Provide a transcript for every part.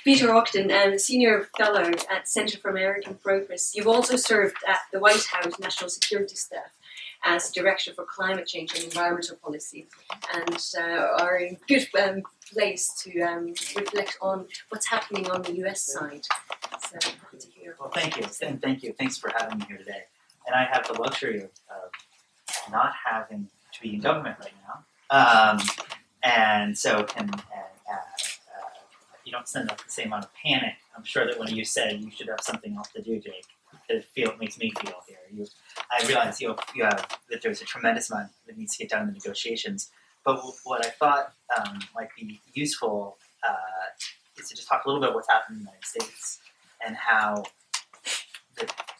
Peter Ogden, Senior Fellow at Center for American Progress. You've also served at the White House National Security Staff as Director for Climate Change and Environmental Policy, and are in good place to reflect on what's happening on the US side. So happy to hear. Well, thank you, and thank you. Thanks for having me here today. And I have the luxury of not having to be in government right now, and so you don't send up the same amount of panic. I'm sure that when you say you should have something else to do, Jake, it makes me feel here. I realize that there's a tremendous amount that needs to get done in the negotiations. But what I thought might be useful is to just talk a little bit about what's happened in the United States and how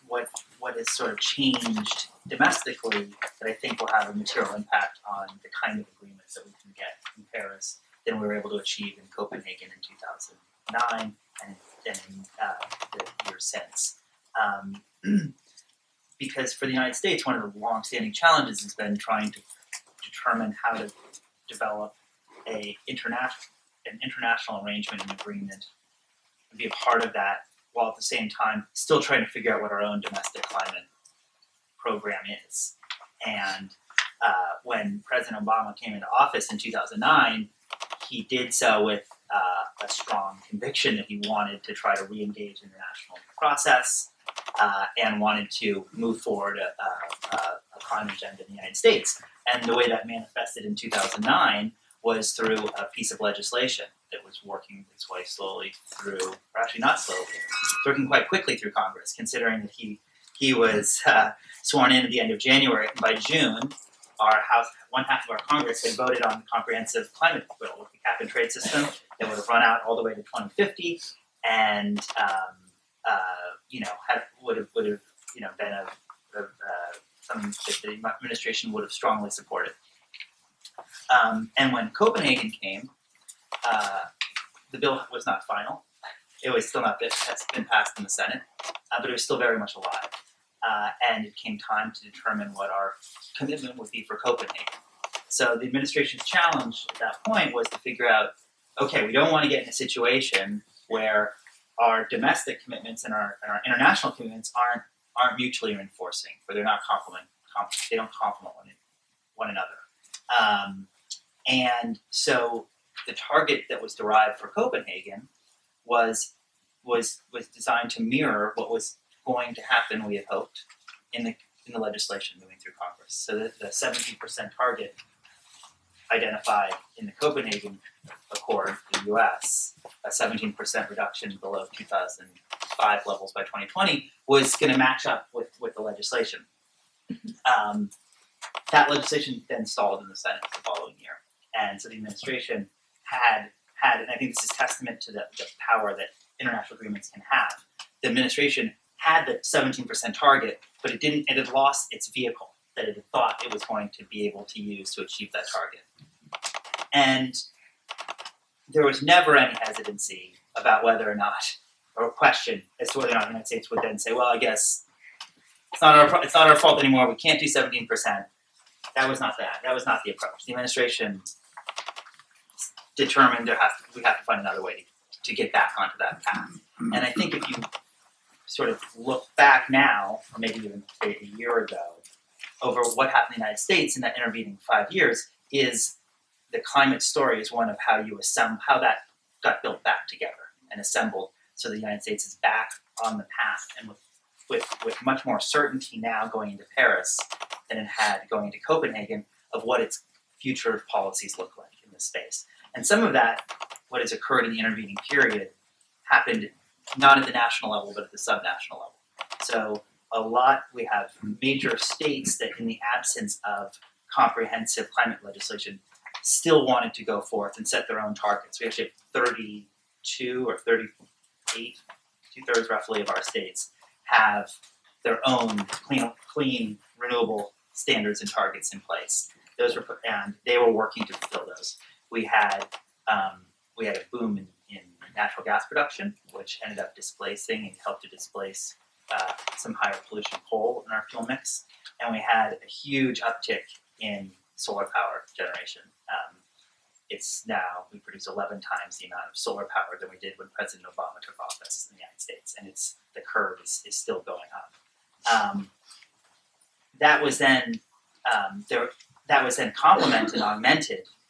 what has sort of changed domestically that I think will have a material impact on the kind of agreements that we can get in Paris than we were able to achieve in Copenhagen in 2009 and in the years since. Because for the United States, one of the long-standing challenges has been trying to determine how to develop an international arrangement and agreement and be a part of that, while at the same time still trying to figure out what our own domestic climate program is. And when President Obama came into office in 2009, he did so with a strong conviction that he wanted to try to re-engage in the national process and wanted to move forward a climate agenda in the United States. And the way that manifested in 2009 was through a piece of legislation that was working its way slowly through, or actually not slowly, working quite quickly through Congress, considering that he was sworn in at the end of January. And by June, our House, one half of our Congress had voted on the comprehensive climate bill with the cap and trade system that would have run out all the way to 2050, and would have been something that the administration would have strongly supported. And when Copenhagen came, the bill was not final. It was still not been passed in the Senate, but it was still very much alive. And it came time to determine what our commitment would be for Copenhagen. So the administration's challenge at that point was to figure out, okay, we don't want to get in a situation where our domestic commitments and our international commitments aren't mutually reinforcing, where they're not they don't complement one another. And so the target that was derived for Copenhagen was designed to mirror what was going to happen, we had hoped, in the legislation moving through Congress. So that the 17% target identified in the Copenhagen Accord, the U.S., a 17% reduction below 2005 levels by 2020, was going to match up with the legislation. That legislation then stalled in the Senate the following year. And so the administration had, and I think this is testament to the power that international agreements can have. The administration had the 17% target, but it had lost its vehicle that it had thought it was going to be able to use to achieve that target. And there was never any hesitancy about whether or not, or a question as to whether or not the United States would then say, well, I guess it's not our fault anymore, we can't do 17%. That was not the approach. The administration determined we have to find another way to get back onto that path. And I think if you sort of look back now, or maybe even say a year ago, over what happened in the United States in that intervening 5 years, is the climate story is one of how that got built back together and assembled, so the United States is back on the path, and with much more certainty now going into Paris than it had going into Copenhagen of what its future policies look like in this space. And some of that, what has occurred in the intervening period, happened not at the national level, but at the subnational level. So we have major states that, in the absence of comprehensive climate legislation, still wanted to go forth and set their own targets. We actually have 32 or 38, two-thirds roughly of our states have their own clean, renewable standards and targets in place. Those were and they were working to fulfill those. We had a boom in natural gas production, which ended up displacing and helped to displace some higher pollution coal in our fuel mix. And we had a huge uptick in solar power generation. it's now, we produce 11 times the amount of solar power than we did when President Obama took office in the United States, and the curve is still going up. That was then complemented, augmented